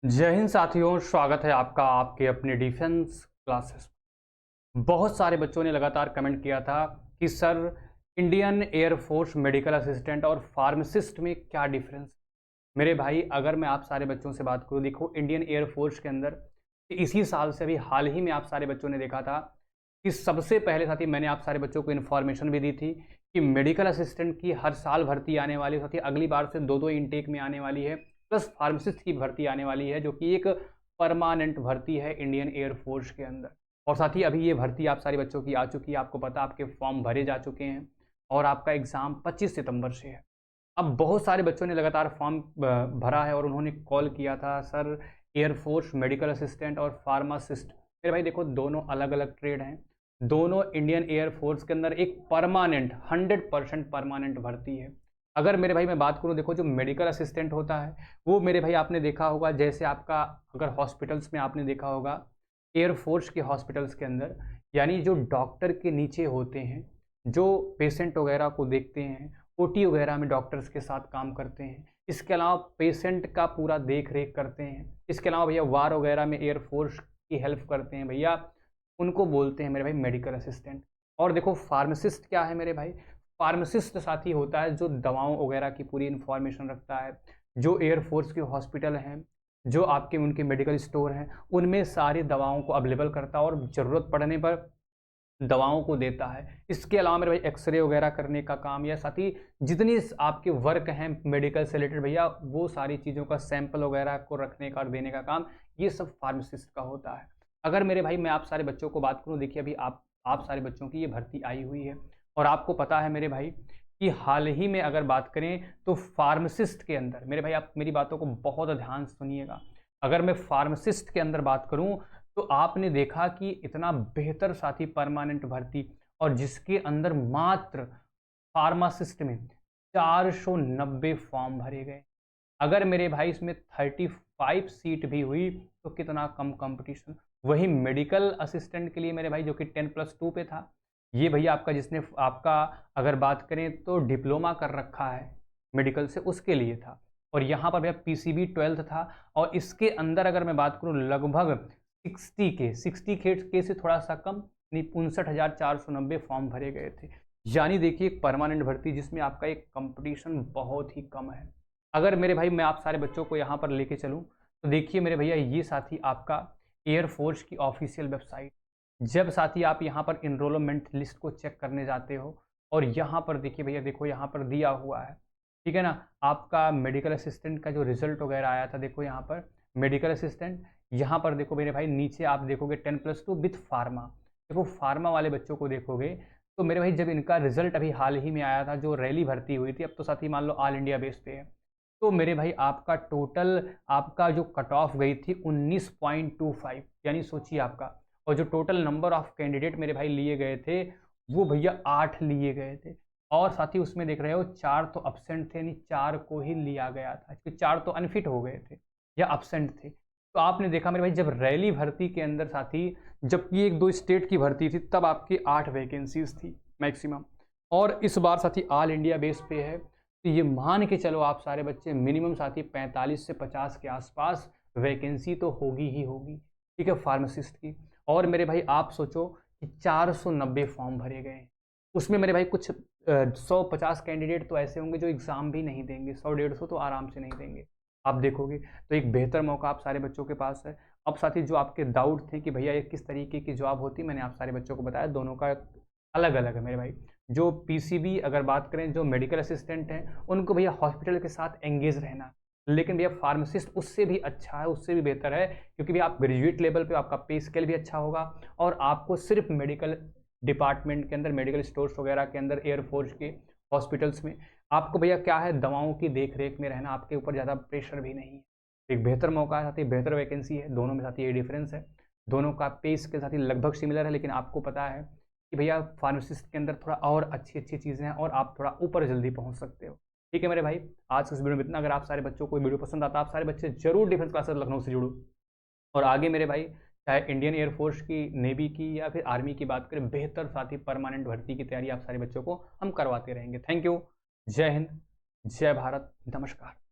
जय हिंद साथियों, स्वागत है आपका आपके अपने डिफेंस क्लासेस। बहुत सारे बच्चों ने लगातार कमेंट किया था कि sir Indian air force medical assistant और फार्मासिस्ट में क्या डिफरेंस। मेरे भाई, अगर मैं आप सारे बच्चों से बात करूं, देखो इंडियन एयरफोर्स के अंदर इसी साल से अभी हाल ही में आप सारे बच्चों ने देखा था कि सबसे पहले साथी मैंने आप सारे बच्चों को इन्फॉर्मेशन भी दी थी कि मेडिकल असिस्टेंट की हर साल भर्ती आने वाली है। साथी अगली बार से दो इंटेक में आने वाली है, प्लस फार्मासिस्ट की भर्ती आने वाली है जो कि एक परमानेंट भर्ती है इंडियन एयरफोर्स के अंदर। और साथ ही अभी ये भर्ती आप सारे बच्चों की आ चुकी है, आपको पता आपके फॉर्म भरे जा चुके हैं और आपका एग्ज़ाम 25 सितंबर से है। अब बहुत सारे बच्चों ने लगातार फॉर्म भरा है और उन्होंने कॉल किया था, सर एयरफोर्स मेडिकल असिस्टेंट और फार्मासिस्ट। मेरे भाई देखो, दोनों अलग अलग ट्रेड हैं। दोनों इंडियन एयरफोर्स के अंदर एक परमानेंट 100% परमानेंट भर्ती है। अगर मेरे भाई मैं बात करूं, देखो जो मेडिकल असिस्टेंट होता है वो मेरे भाई आपने देखा होगा, जैसे आपका अगर हॉस्पिटल्स में आपने देखा होगा, एयरफोर्स के हॉस्पिटल्स के अंदर यानी जो डॉक्टर के नीचे होते हैं, जो पेशेंट वगैरह को देखते हैं, ओटी वगैरह में डॉक्टर्स के साथ काम करते हैं, इसके अलावा पेशेंट का पूरा देख रेख करते हैं, इसके अलावा भैया वार वगैरह में एयरफोर्स की हेल्प करते हैं भैया, उनको बोलते हैं मेरे भाई मेडिकल असिस्टेंट। और देखो फार्मासिस्ट क्या है मेरे भाई, फार्मासिस्ट साथी होता है जो दवाओं वगैरह की पूरी इन्फॉर्मेशन रखता है। जो एयरफोर्स के हॉस्पिटल हैं, जो आपके उनके मेडिकल स्टोर हैं, उनमें सारी दवाओं को अवेलेबल करता है और ज़रूरत पड़ने पर दवाओं को देता है। इसके अलावा मेरे भाई एक्सरे वगैरह करने का काम, या साथ ही जितनी आपके वर्क हैं मेडिकल से रिलेटेड भैया, वो सारी चीज़ों का सैंपल वगैरह को रखने का और देने का काम ये सब फार्मासिस्ट का होता है। अगर मेरे भाई मैं आप सारे बच्चों को बात करूं, देखिए अभी आप सारे बच्चों की ये भर्ती आई हुई है और आपको पता है मेरे भाई कि हाल ही में अगर बात करें तो फार्मासिस्ट के अंदर, मेरे भाई आप मेरी बातों को बहुत ध्यान से सुनिएगा, अगर मैं फार्मासिस्ट के अंदर बात करूं तो आपने देखा कि इतना बेहतर साथी परमानेंट भर्ती, और जिसके अंदर मात्र फार्मासिस्ट में 490 फॉर्म भरे गए। अगर मेरे भाई इसमें 35 सीट भी हुई तो कितना कम कंपटीशन। वही मेडिकल असिस्टेंट के लिए मेरे भाई जो कि 10+2 पे था, ये भैया आपका जिसने आपका अगर बात करें तो डिप्लोमा कर रखा है मेडिकल से, उसके लिए था। और यहाँ पर भैया पीसीबी 12th था। और इसके अंदर अगर मैं बात करूँ लगभग 60 के से थोड़ा सा कम, 59,490 फॉर्म भरे गए थे। यानी देखिए एक परमानेंट भर्ती जिसमें आपका एक कंपटीशन बहुत ही कम है। अगर मेरे भाई मैं आप सारे बच्चों को यहाँ पर लेके चलूँ तो देखिए मेरे भैया, ये साथी आपका एयरफोर्स की ऑफिशियल वेबसाइट, जब साथी आप यहाँ पर इनरोलमेंट लिस्ट को चेक करने जाते हो और यहाँ पर देखिए भैया, देखो यहाँ पर दिया हुआ है, ठीक है ना, आपका मेडिकल असिस्टेंट का जो रिजल्ट वगैरह आया था, देखो यहाँ पर मेडिकल असिस्टेंट, यहाँ पर देखो मेरे भाई नीचे आप देखोगे 10+2 विथ फार्मा। देखो फार्मा वाले बच्चों को देखोगे तो मेरे भाई जब इनका रिजल्ट अभी हाल ही में आया था, जो रैली भर्ती हुई थी, अब तो साथी मान लो ऑल इंडिया बेस पे है, तो मेरे भाई आपका टोटल आपका जो कट ऑफ गई थी 19.25, यानी सोचिए आपका, और जो टोटल नंबर ऑफ कैंडिडेट मेरे भाई लिए गए थे वो भैया 8 लिए गए थे। और साथ ही उसमें देख रहे हो 4 तो अब्सेंट थे, यानी 4 को ही लिया गया था, क्योंकि 4 तो अनफिट हो गए थे या अब्सेंट थे। तो आपने देखा मेरे भाई, जब रैली भर्ती के अंदर साथी, जबकि एक दो स्टेट की भर्ती थी, तब आपकी 8 वैकेंसीज थी मैक्सिमम। और इस बार साथी ऑल इंडिया बेस पे है, तो ये मान के चलो आप सारे बच्चे मिनिमम साथी 45 से 50 के आसपास वैकेंसी तो होगी ही होगी, ठीक है, फार्मासिस्ट की। और मेरे भाई आप सोचो कि 490 फॉर्म भरे गए हैं, उसमें मेरे भाई कुछ 150 कैंडिडेट तो ऐसे होंगे जो एग्ज़ाम भी नहीं देंगे, 100-150 तो आराम से नहीं देंगे। आप देखोगे तो एक बेहतर मौका आप सारे बच्चों के पास है। अब साथी जो आपके डाउट थे कि भैया ये किस तरीके की जॉब होती, मैंने आप सारे बच्चों को बताया, दोनों का अलग अलग है मेरे भाई। जो पीसीबी अगर बात करें, जो मेडिकल असिस्टेंट हैं उनको भैया हॉस्पिटल के साथ एंगेज रहना, लेकिन भैया फार्मासिस्ट उससे भी अच्छा है, उससे भी बेहतर है, क्योंकि भैया आप ग्रेजुएट लेवल पे आपका पे स्केल भी अच्छा होगा और आपको सिर्फ मेडिकल डिपार्टमेंट के अंदर, मेडिकल स्टोर्स वगैरह के अंदर, एयरफोर्स के हॉस्पिटल्स में आपको भैया क्या है, दवाओं की देख रेख में रहना, आपके ऊपर ज़्यादा प्रेशर भी नहीं है। एक बेहतर मौका है, साथ ही बेहतर वैकेंसी है, दोनों में साथ ही ये डिफरेंस है। दोनों का पे स्केल साथ ही लगभग सिमिलर है, लेकिन आपको पता है कि भैया फार्मासिस्ट के अंदर थोड़ा और अच्छी अच्छी चीज़ें हैं और आप थोड़ा ऊपर जल्दी पहुंच सकते हो। ठीक है मेरे भाई, आज इस वीडियो में इतना। अगर आप सारे बच्चों को वीडियो पसंद आता, आप सारे बच्चे जरूर डिफेंस क्लासेस लखनऊ से जुड़ो, और आगे मेरे भाई चाहे इंडियन एयरफोर्स की, नेवी की या फिर आर्मी की बात करें, बेहतर साथ ही परमानेंट भर्ती की तैयारी आप सारे बच्चों को हम करवाते रहेंगे। Thank you. जय हिंद, जय भारत, नमस्कार।